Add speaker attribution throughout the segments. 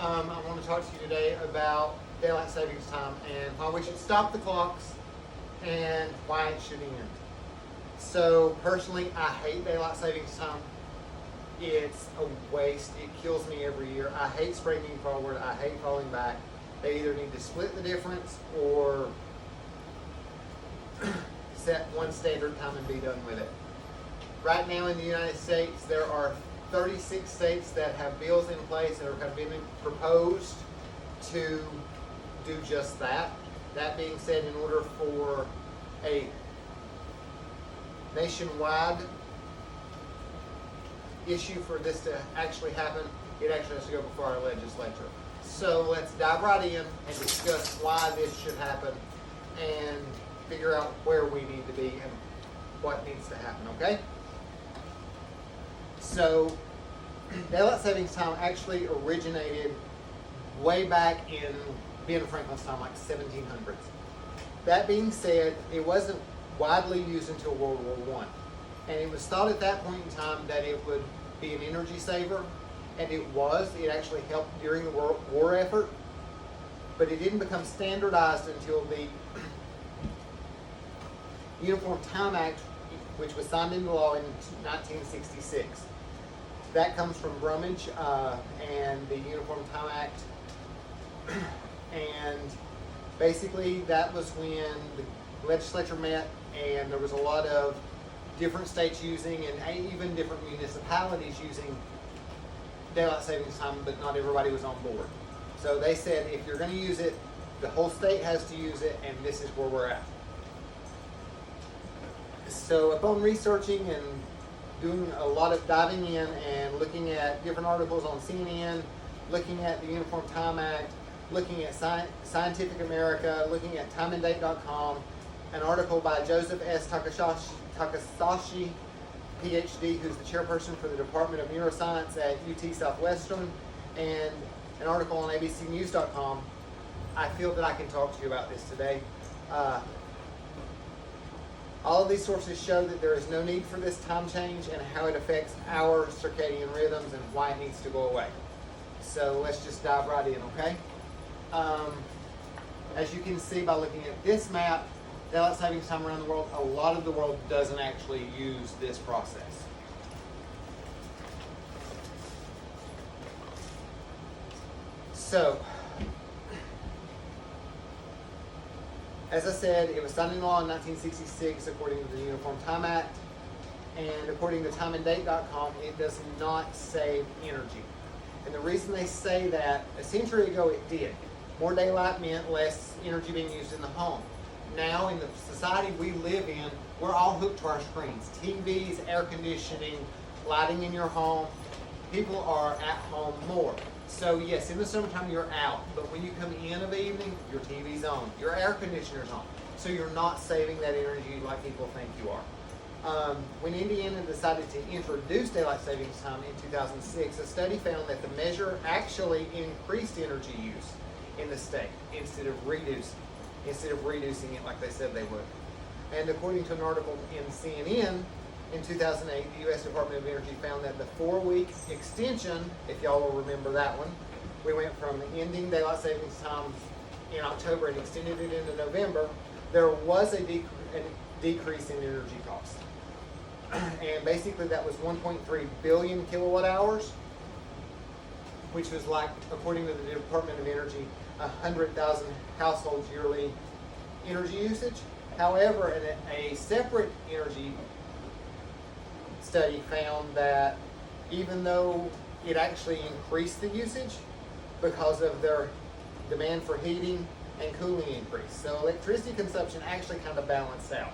Speaker 1: I want to talk to you today about daylight savings time and why we should stop the clocks and why it should end. So personally, I hate daylight savings time. It's a waste. It kills me every year. I hate springing forward. I hate falling back. They either need to split the difference or set one standard time and be done with it. Right now in the United States, there are 36 states that have bills in place that have been proposed to do just that. That being said, in order for a nationwide issue for this to actually happen, it actually has to go before our legislature. So let's dive right in and discuss why this should happen and figure out where we need to be and what needs to happen, okay? So, daylight savings time actually originated way back in Ben Franklin's time, like 1700s. That being said, it wasn't widely used until World War I. And it was thought at that point in time that it would be an energy saver, and it was. It actually helped during the war effort, but it didn't become standardized until the Uniform Time Act, which was signed into law in 1966. That comes from Brummage and the Uniform Time Act. And basically that was when the legislature met and there was a lot of different states using and even different municipalities using daylight savings time, but not everybody was on board. So they said, if you're going to use it, the whole state has to use it, and this is where we're at. So upon researching and doing a lot of diving in and looking at different articles on CNN, looking at the Uniform Time Act, looking at Scientific America, looking at timeanddate.com, an article by Joseph S. Takasashi, PhD, who's the chairperson for the Department of Neuroscience at UT Southwestern, and an article on abcnews.com, I feel that I can talk to you about this today. All of these sources show that there is no need for this time change and how it affects our circadian rhythms and why it needs to go away. So let's just dive right in, okay? As you can see by looking at this map, daylight savings time around the world, a lot of the world doesn't actually use this process. So, as I said, it was signed into law in 1966 according to the Uniform Time Act, and according to timeanddate.com, it does not save energy. And the reason they say that, a century ago it did. More daylight meant less energy being used in the home. Now, in the society we live in, we're all hooked to our screens. TVs, air conditioning, lighting in your home. People are at home more. So yes, in the summertime you're out, but when you come in of the evening, your TV's on, your air conditioner's on. So you're not saving that energy like people think you are. When Indiana decided to introduce daylight savings time in 2006, a study found that the measure actually increased energy use in the state instead of reducing it like they said they would. And according to an article in CNN, in 2008, the U.S. Department of Energy found that the 4-week extension, if y'all will remember that one, we went from ending daylight savings time in October and extended it into November, there was a decrease in energy cost. And basically that was 1.3 billion kilowatt hours, which was like, according to the Department of Energy, 100,000 households yearly energy usage. However, a separate energy study found that even though it actually increased the usage because of their demand for heating and cooling increase. So electricity consumption actually kind of balanced out.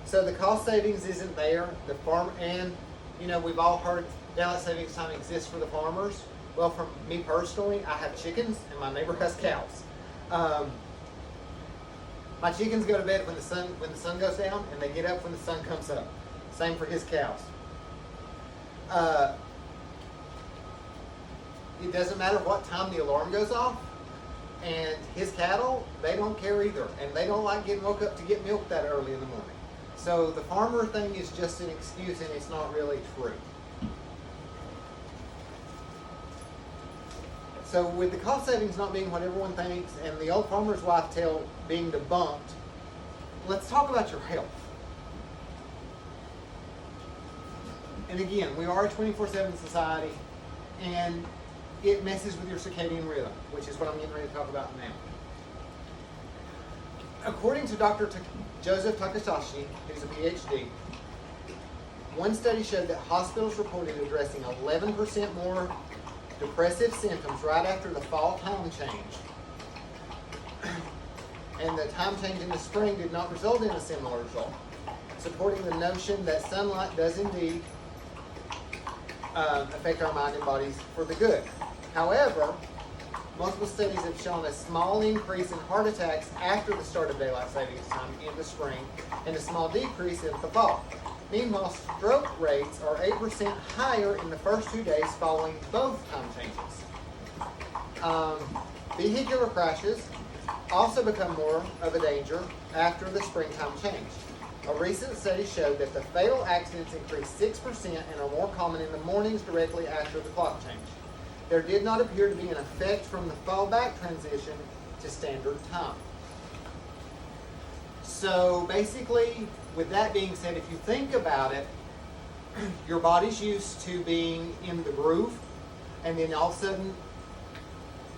Speaker 1: So the cost savings isn't there. The farm, and you know, we've all heard daylight savings time exists for the farmers. Well, for me personally, I have chickens and my neighbor has cows. My chickens go to bed when the sun goes down, and they get up when the sun comes up. Same for his cows. It doesn't matter what time the alarm goes off, and his cattle, they don't care either, and they don't like getting woke up to get milk that early in the morning. So the farmer thing is just an excuse, and it's not really true. So with the cost savings not being what everyone thinks and the old farmer's wife tale being debunked, let's talk about your health. And again, we are a 24/7 society, and it messes with your circadian rhythm, which is what I'm getting ready to talk about now. According to Dr. Joseph Takasashi, who's a PhD, one study showed that hospitals reported addressing 11% more depressive symptoms right after the fall time change. And the time change in the spring did not result in a similar result, supporting the notion that sunlight does indeed affect our mind and bodies for the good. However, multiple studies have shown a small increase in heart attacks after the start of daylight savings time in the spring and a small decrease in the fall. Meanwhile, stroke rates are 8% higher in the first 2 days following both time changes. Vehicular crashes also become more of a danger after the springtime change. A recent study showed that the fatal accidents increased 6% and are more common in the mornings directly after the clock change. There did not appear to be an effect from the fallback transition to standard time. So basically, with that being said, if you think about it, your body's used to being in the groove, and then all of a sudden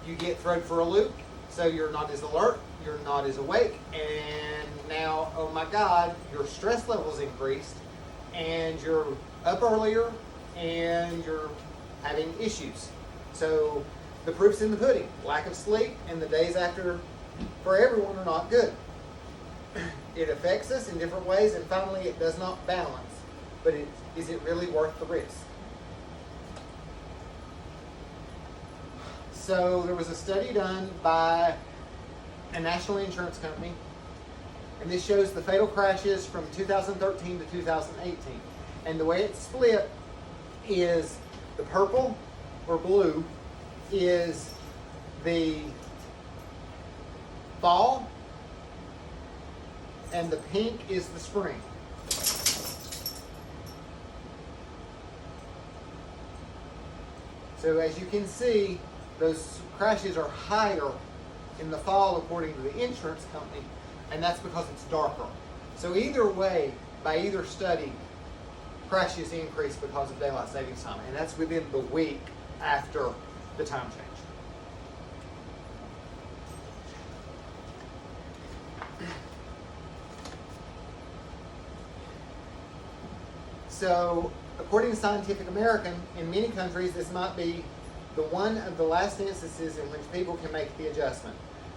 Speaker 1: you get thrown for a loop, so you're not as alert, you're not as awake, and now, oh my God, your stress level's increased, and you're up earlier, and you're having issues. So the proof's in the pudding. Lack of sleep and the days after for everyone are not good. It affects us in different ways, and finally it does not balance. But is it really worth the risk? So there was a study done by a national insurance company, and this shows the fatal crashes from 2013 to 2018. And the way it's split is the purple or blue is the fall, and the pink is the spring. So as you can see, those crashes are higher in the fall according to the insurance company, and that's because it's darker. So either way, by either study, crashes increase because of daylight savings time, and that's within the week after the time change. So, according to Scientific American, in many countries this might be the one of the last instances in which people can make the adjustment.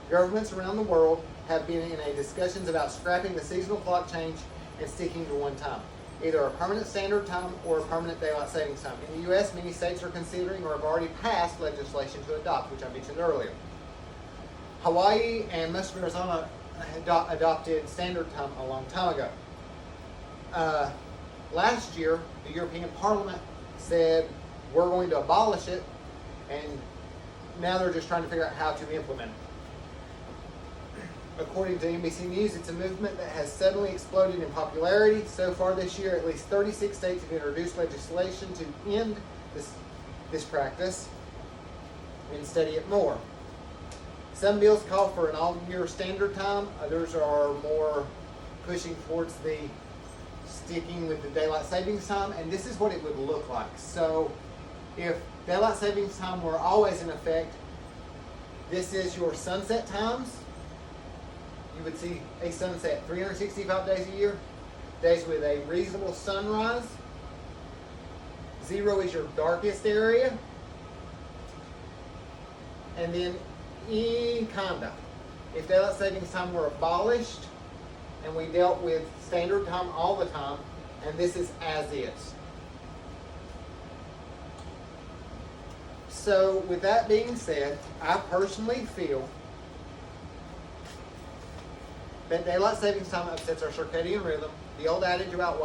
Speaker 1: Governments around the world have been in a discussions about scrapping the seasonal clock change and sticking to one time, either a permanent standard time or a permanent daylight savings time. In the U.S., many states are considering or have already passed legislation to adopt, which I mentioned earlier. Hawaii and most of Arizona adopted standard time a long time ago. Last year, the European Parliament said we're going to abolish it, and now they're just trying to figure out how to implement it. According to NBC News, it's a movement that has suddenly exploded in popularity. So far this year, at least 36 states have introduced legislation to end this practice and study it more. Some bills call for an all-year standard time. Others are more pushing towards the sticking with the daylight savings time, and this is what it would look like. So if daylight savings time were always in effect, this is your sunset times. You would see a sunset 365 days a year, days with a reasonable sunrise. 0 is your darkest area. And then if daylight savings time were abolished and we dealt with standard time all the time, and this is as is. So with that being said, I personally feel that daylight savings time upsets our circadian rhythm. The old adage about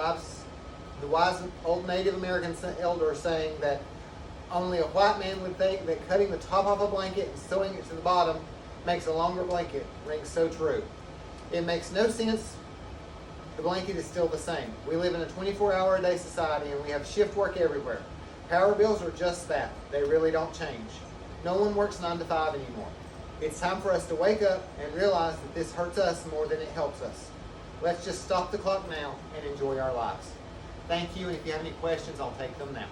Speaker 1: the wise old Native American elder saying that only a white man would think that cutting the top off a blanket and sewing it to the bottom makes a longer blanket rings so true. It makes no sense. The blanket is still the same. We live in a 24-hour-a-day society, and we have shift work everywhere. Power bills are just that. They really don't change. No one works 9 to 5 anymore. It's time for us to wake up and realize that this hurts us more than it helps us. Let's just stop the clock now and enjoy our lives. Thank you, and if you have any questions, I'll take them now.